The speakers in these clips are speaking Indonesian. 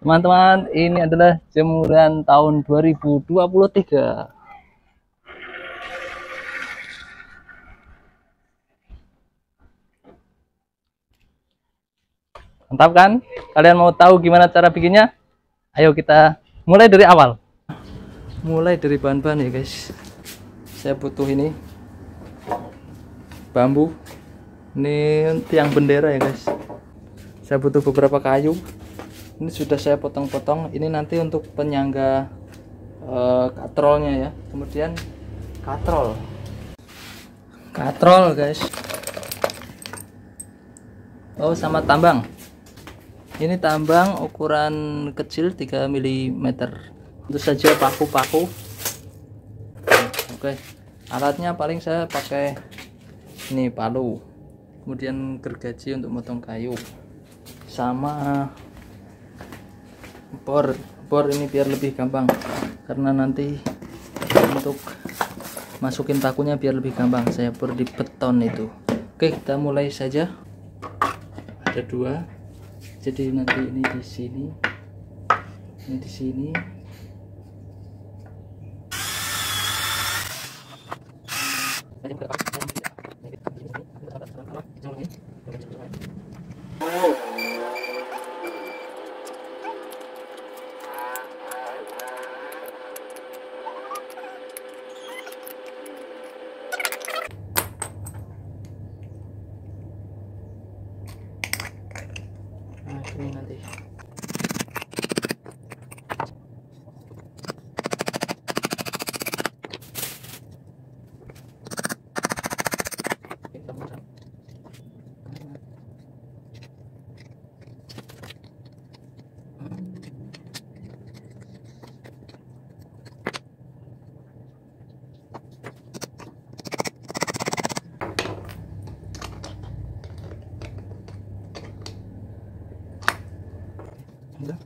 Teman-teman, ini adalah jemuran tahun 2023. Mantap kan? Kalian mau tahu gimana cara bikinnya? Ayo kita mulai dari awal. Mulai dari bahan-bahan ya guys. Saya butuh ini bambu. Ini tiang bendera ya guys. Saya butuh beberapa kayu. Ini sudah saya potong-potong. Ini nanti untuk penyangga katrolnya ya. Kemudian katrol guys. Oh, sama tambang. Ini tambang ukuran kecil 3 mm. Tentu saja paku-paku. Oke, alatnya paling saya pakai ini palu, kemudian gergaji untuk motong kayu, sama bor ini biar lebih gampang, karena nanti untuk masukin pakunya biar lebih gampang saya bor di beton itu. Oke, kita mulai saja. Ada dua, jadi nanti ini di sini, ini di sini. Nah, ini nanti. Udah.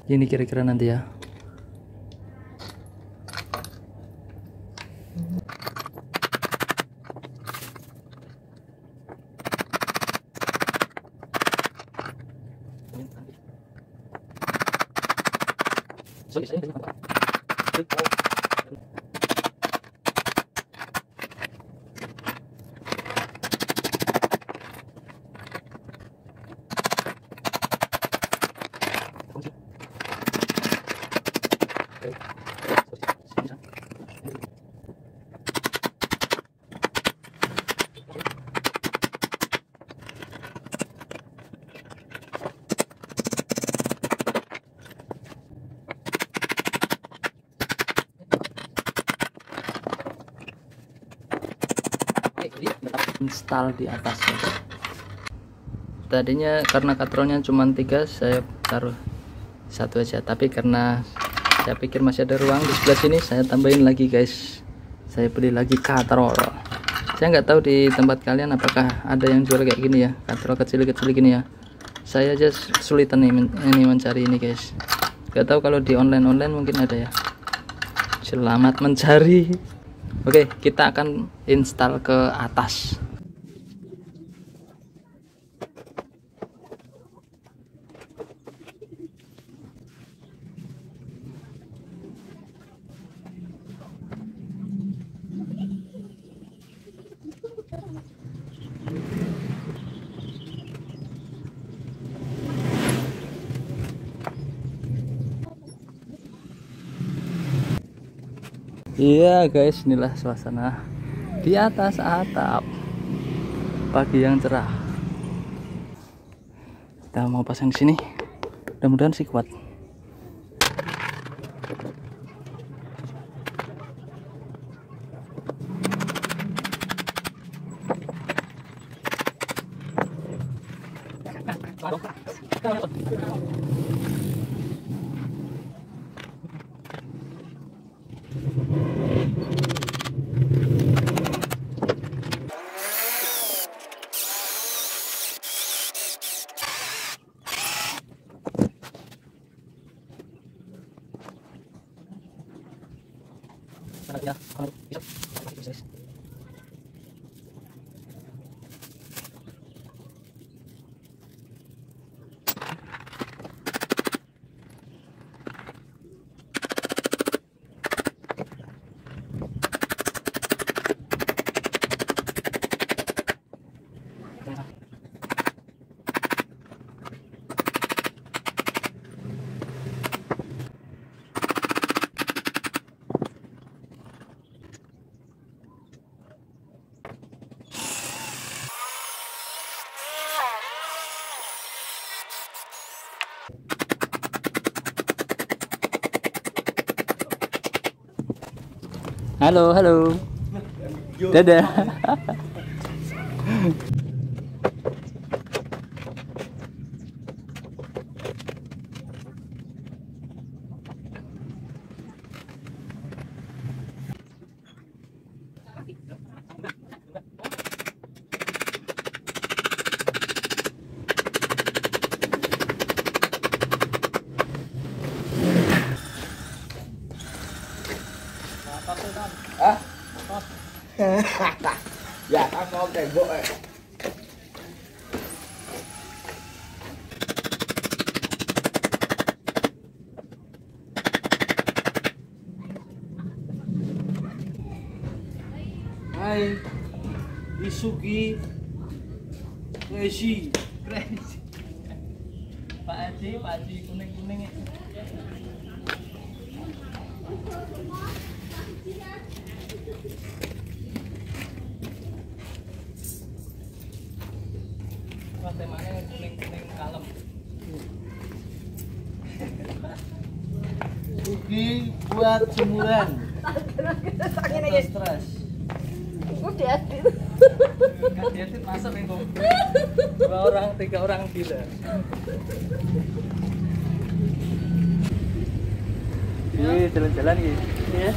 Ini kira-kira nanti ya. Install di atasnya. Tadinya karena katrolnya cuma 3, saya taruh 1 aja, tapi karena saya pikir masih ada ruang di sebelah sini, saya tambahin lagi guys. Saya beli lagi katrol. Saya nggak tahu di tempat kalian apakah ada yang jual kayak gini ya, katrol kecil-kecil gini ya. Saya aja sulitan nih ini mencari ini guys. Nggak tahu kalau di online mungkin ada ya. Selamat mencari. Oke, kita akan install ke atas. Iya guys, inilah suasana di atas atap pagi yang cerah. Kita mau pasang di sini, mudah-mudahan sih kuat. Halo, halo. Dadah. Ah? Dạ tao con tembok Hai Isugi Crazy Pak Haji kuning-kuning itu. Wah, temanya kuning-kuning kalem. Sugi buat jemuran atau stres. Kan diedit masuk nih kok. 2 orang, 3 orang tidak. Ini jalan-jalan gitu. Ya.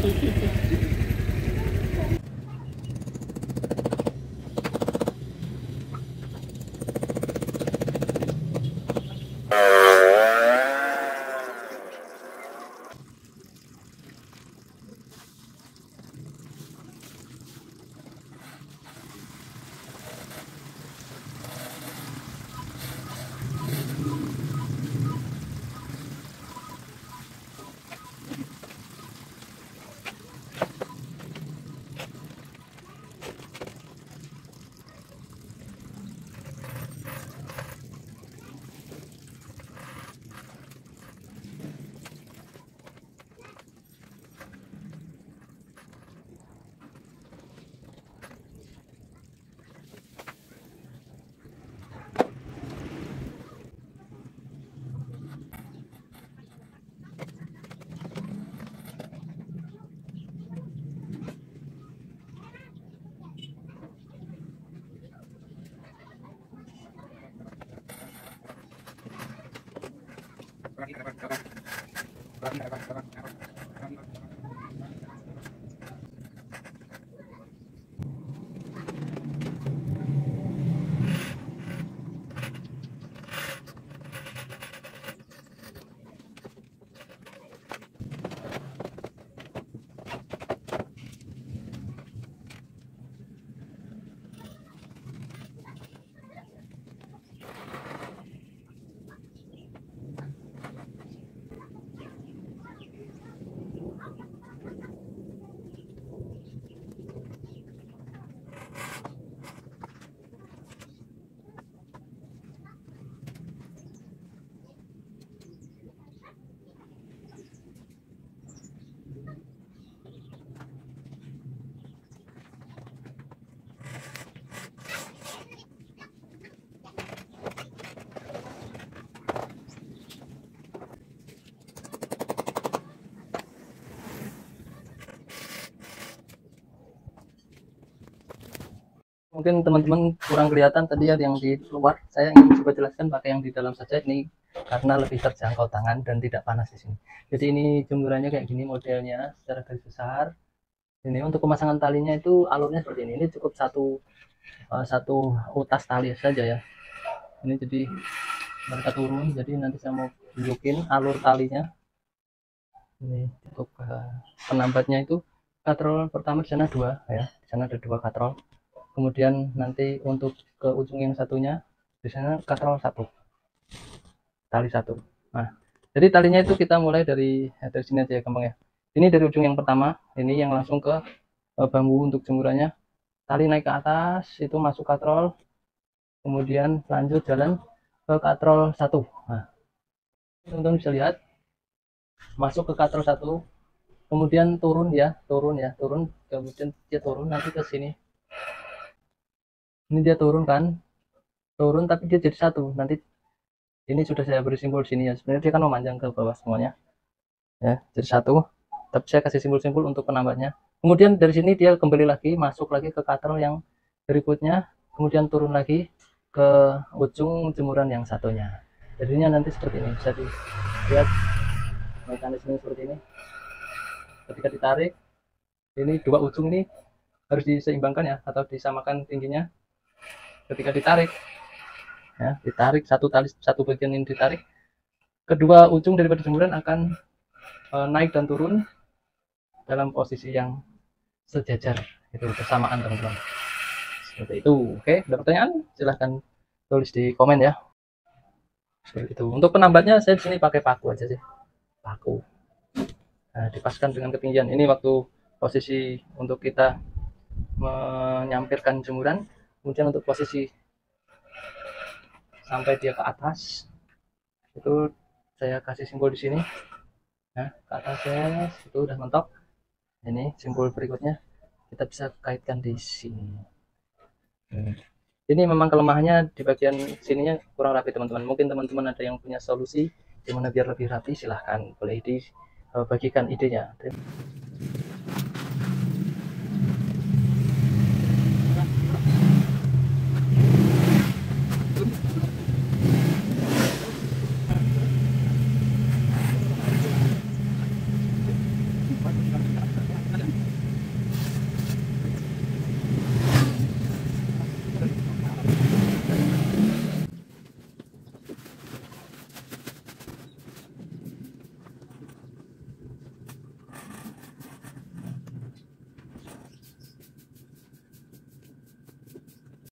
Mungkin teman-teman kurang kelihatan tadi ya yang di luar. Saya ingin coba jelaskan pakai yang di dalam saja ini karena lebih terjangkau tangan dan tidak panas di sini. Jadi ini jemurannya kayak gini modelnya secara garis besar. Ini untuk pemasangan talinya itu alurnya seperti ini. Ini cukup satu utas tali saja ya. Ini jadi mereka turun. Jadi nanti saya mau tunjukin alur talinya. Ini untuk penambatnya itu katrol pertama di sana 2 ya, di sana ada 2 katrol. Kemudian nanti untuk ke ujung yang satunya di sana katrol 1, tali 1. Nah, jadi talinya itu kita mulai dari sini aja ya, gampang ya. Ini dari ujung yang pertama, ini yang langsung ke bambu untuk jemurannya. Tali naik ke atas, itu masuk katrol, kemudian lanjut jalan ke katrol 1. Nah, teman-teman bisa lihat masuk ke katrol 1, kemudian turun ya, kemudian dia turun nanti ke sini. Ini dia turun kan, turun tapi dia jadi 1. Nanti ini sudah saya beri simbol sini ya, sebenarnya dia kan memanjang ke bawah semuanya ya, jadi 1, tapi saya kasih simbol-simbol untuk penambahnya. Kemudian dari sini dia kembali lagi, masuk lagi ke katrol yang berikutnya, kemudian turun lagi ke ujung jemuran yang satunya. Jadinya nanti seperti ini, bisa dilihat mekanisme seperti ini. Ketika ditarik, ini 2 ujung ini harus diseimbangkan ya, atau disamakan tingginya. Ketika ditarik ya, ditarik satu tali, satu bagian ini ditarik, kedua ujung daripada jemuran akan naik dan turun dalam posisi yang sejajar, itu bersamaan teman-teman, seperti itu. Oke, ada pertanyaan silahkan tulis di komen ya, seperti itu. Untuk penambatnya saya di sini pakai paku aja sih, paku. Nah, dipaskan dengan ketinggian ini waktu posisi untuk kita menyampirkan jemuran, kemudian untuk posisi sampai dia ke atas itu saya kasih simbol di sini. Nah, ke atasnya itu udah mentok. Ini simbol berikutnya kita bisa kaitkan di sini. Ini memang kelemahannya di bagian sininya kurang rapi teman-teman. Mungkin teman-teman ada yang punya solusi gimana biar lebih rapi, silahkan boleh dibagikan idenya.